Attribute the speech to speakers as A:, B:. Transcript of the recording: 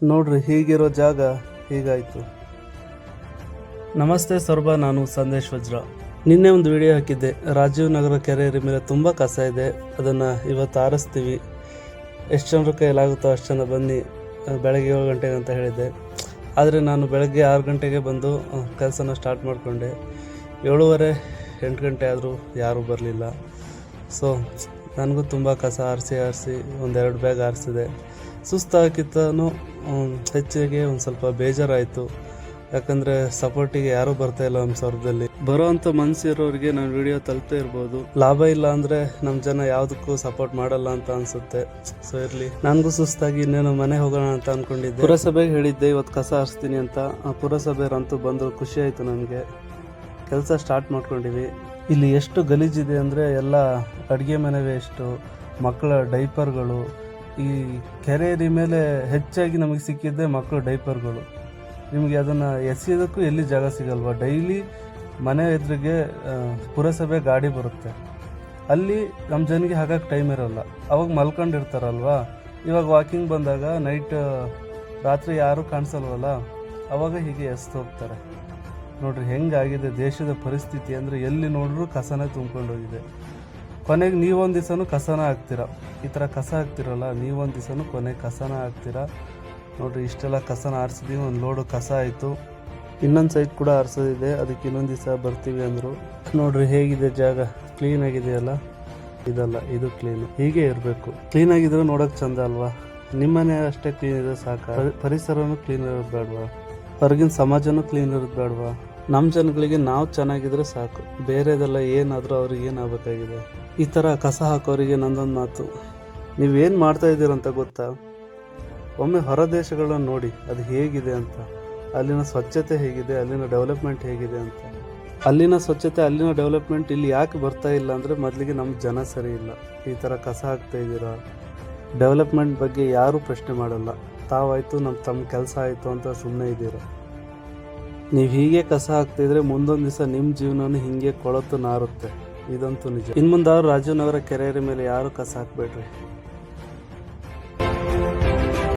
A: ನೋಡ್ರಿ, ಹೀಗಿರೋ ಜಾಗ ಹೀಗಾಯಿತು. ನಮಸ್ತೆ ಸೊರಬ, ನಾನು ಸಂದೇಶ್ ವಜ್ರ. ನಿನ್ನೆ ಒಂದು ವಿಡಿಯೋ ಹಾಕಿದ್ದೆ. ರಾಜೀವ್ ನಗರ ಕೆರೆ ಮೇಲೆ ತುಂಬ ಕಸ ಇದೆ, ಅದನ್ನು ಇವತ್ತು ಆರಿಸ್ತೀವಿ, ಎಷ್ಟು ಜನರ ಕೈಲಾಗುತ್ತೋ ಅಷ್ಟು ಜನ ಬನ್ನಿ, ಬೆಳಗ್ಗೆ 7 ಗಂಟೆಗೆ ಅಂತ ಹೇಳಿದ್ದೆ. ಆದರೆ ನಾನು ಬೆಳಗ್ಗೆ 6 ಗಂಟೆಗೆ ಬಂದು ಕೆಲಸನ ಸ್ಟಾರ್ಟ್ ಮಾಡಿಕೊಂಡೆ. 7:30 8 ಗಂಟೆ ಆದರೂ ಯಾರೂ ಬರಲಿಲ್ಲ. ಸೊ ನನಗೂ ತುಂಬ ಕಸ ಆರಿಸಿ ಒಂದೆರಡು ಬ್ಯಾಗ್ ಆರಿಸಿದೆ. ಸುಸ್ತಾಗಿತ್ತೂ ಹೆಚ್ಚಿಗೆ ಒಂದು ಸ್ವಲ್ಪ ಬೇಜಾರಾಯಿತು. ಯಾಕಂದರೆ ಸಪೋರ್ಟಿಗೆ ಯಾರೂ ಬರ್ತಾಯಿಲ್ಲ ನಮ್ಮ ಸೊರಬದಲ್ಲಿ. ಬರೋವಂಥ ಮನಸ್ಸಿರೋರಿಗೆ ನಾನು ವಿಡಿಯೋ ತಲುಪ್ತಾ ಇರ್ಬೋದು. ಲಾಭ ಇಲ್ಲ ಅಂದರೆ ನಮ್ಮ ಜನ ಯಾವುದಕ್ಕೂ ಸಪೋರ್ಟ್ ಮಾಡಲ್ಲ ಅಂತ ಅನಿಸುತ್ತೆ. ಸೊ ಇರಲಿ, ನನಗೂ ಸುಸ್ತಾಗಿ ಇನ್ನೇನು ಮನೆ ಹೋಗೋಣ ಅಂತ ಅಂದ್ಕೊಂಡಿದ್ದೆ. ಪುರಸಭೆಗೆ ಹೇಳಿದ್ದೆ ಇವತ್ತು ಕಸ ಆರಿಸ್ತೀನಿ ಅಂತ. ಪುರಸಭೆಯರಂತೂ ಬಂದು ಖುಷಿ ಆಯಿತು ನನಗೆ. ಕೆಲಸ ಸ್ಟಾರ್ಟ್ ಮಾಡ್ಕೊಂಡಿವಿ. ಇಲ್ಲಿ ಎಷ್ಟು ಗಲೀಜಿದೆ ಅಂದರೆ ಎಲ್ಲ ಅಡುಗೆ ಮನೆ ವೇಸ್ಟು, ಮಕ್ಕಳ ಡೈಪರ್ಗಳು. ಈ ಕೆರೆ ಮೇಲೆ ಹೆಚ್ಚಾಗಿ ನಮಗೆ ಸಿಕ್ಕಿದ್ದೆ ಮಕ್ಕಳ ಡೈಪರ್ಗಳು. ನಿಮಗೆ ಅದನ್ನು ಎಸೆಯೋದಕ್ಕೂ ಎಲ್ಲಿ ಜಾಗ ಸಿಗಲ್ವ. ಡೈಲಿ ಮನೆ ಎದುರಿಗೆ ಪುರಸಭೆ ಗಾಡಿ ಬರುತ್ತೆ, ಅಲ್ಲಿ ನಮ್ಮ ಜನಗೆ ಹಾಕಕ್ಕೆ ಟೈಮ್ ಇರೋಲ್ಲ. ಅವಾಗ ಮಲ್ಕೊಂಡಿರ್ತಾರಲ್ವ. ಇವಾಗ ವಾಕಿಂಗ್ ಬಂದಾಗ ನೈಟ್ ರಾತ್ರಿ ಯಾರೂ ಕಾಣಿಸಲ್ವಲ್ಲ, ಅವಾಗ ಹೀಗೆ ಎಸ್ದು ಹೋಗ್ತಾರೆ. ನೋಡ್ರಿ ಹೆಂಗಾಗಿದೆ ದೇಶದ ಪರಿಸ್ಥಿತಿ ಅಂದರೆ, ಎಲ್ಲಿ ನೋಡಿದ್ರೂ ಕಸನೇ ತುಂಬ್ಕೊಂಡೋಗಿದೆ. ಕೊನೆಗೆ ನೀವೊಂದು ದಿವಸನೂ ಕಸನ ಹಾಕ್ತೀರಾ. ಈ ಥರ ಕಸ ಹಾಕ್ತಿರಲ್ಲ, ನೀವೊಂದು ದಿವಸನೂ ಕೊನೆಗೆ ಕಸನ ಹಾಕ್ತೀರಾ. ನೋಡಿರಿ, ಇಷ್ಟೆಲ್ಲ ಕಸನ ಆರಿಸಿದೀವಿ. ಒಂದು ಲೋಡು ಕಸ ಆಯಿತು. ಇನ್ನೊಂದು ಸೈಡ್ ಕೂಡ ಆರಿಸೋದಿದೆ, ಅದಕ್ಕೆ ಇನ್ನೊಂದು ದಿವಸ ಬರ್ತೀವಿ ಅಂದರು. ನೋಡಿರಿ ಹೇಗಿದೆ ಜಾಗ, ಕ್ಲೀನಾಗಿದೆಯಲ್ಲ. ಇದಲ್ಲ, ಇದು ಕ್ಲೀನು. ಹೀಗೆ ಇರಬೇಕು. ಕ್ಲೀನಾಗಿದ್ರೆ ನೋಡೋಕೆ ಚಂದ ಅಲ್ವಾ. ನಿಮ್ಮನೆ ಅಷ್ಟೇ ಕ್ಲೀನ್ ಇದ್ರೆ ಸಾಕು. ಪರಿಸರನೂ ಕ್ಲೀನ್ ಇರೋದು ಬೇಡವಾ? ಹೊರಗಿನ ಸಮಾಜನೂ ಕ್ಲೀನ್ ಇರೋದು ಬೇಡವಾ? ನಮ್ಮ ಜನಗಳಿಗೆ ನಾವು ಚೆನ್ನಾಗಿದ್ರೆ ಸಾಕು, ಬೇರೆದೆಲ್ಲ ಏನಾದರೂ ಅವ್ರಿಗೆ ಏನಾಗಬೇಕಾಗಿದೆ. ಈ ಥರ ಕಸ ಹಾಕೋರಿಗೆ ನಂದೊಂದು ಮಾತು, ನೀವೇನು ಮಾಡ್ತಾ ಇದ್ದೀರಂತ ಗೊತ್ತಾ? ಒಮ್ಮೆ ಹೊರ ದೇಶಗಳನ್ನು ನೋಡಿ, ಅದು ಹೇಗಿದೆ ಅಂತ. ಅಲ್ಲಿನ ಸ್ವಚ್ಛತೆ ಹೇಗಿದೆ, ಅಲ್ಲಿನ ಡೆವಲಪ್ಮೆಂಟ್ ಹೇಗಿದೆ ಅಂತ. ಅಲ್ಲಿನ ಸ್ವಚ್ಛತೆ, ಅಲ್ಲಿನ ಡೆವಲಪ್ಮೆಂಟ್ ಇಲ್ಲಿ ಯಾಕೆ ಬರ್ತಾ ಇಲ್ಲ ಅಂದರೆ, ಮೊದಲಿಗೆ ನಮ್ಮ ಜನ ಸರಿ ಇಲ್ಲ. ಈ ಥರ ಕಸ ಹಾಕ್ತಾ ಇದ್ದೀರಾ, ಡೆವಲಪ್ಮೆಂಟ್ ಬಗ್ಗೆ ಯಾರೂ ಪ್ರಶ್ನೆ ಮಾಡಲ್ಲ. ತಾವಾಯಿತು ತಮ್ಮ ಕೆಲಸ ಆಯಿತು ಅಂತ ಸುಮ್ಮನೆ ಇದ್ದೀರ. ನೀವು ಹೀಗೆ ಕಸ ಹಾಕ್ತಿದ್ರೆ ಮುಂದೊಂದು ದಿವಸ ನಿಮ್ಮ ಜೀವನನೂ ಹೀಗೆ ಕೊಳತು ನಾರುತ್ತೆ. ಇದಂತೂ ನಿಜ. ಇನ್ನು ಮುಂದಾದ್ರು ರಾಜೀವ್ ನಗರ ಕೆರೆ ಮೇಲೆ ಯಾರೂ ಕಸ ಹಾಕಬೇಡ್ರಿ.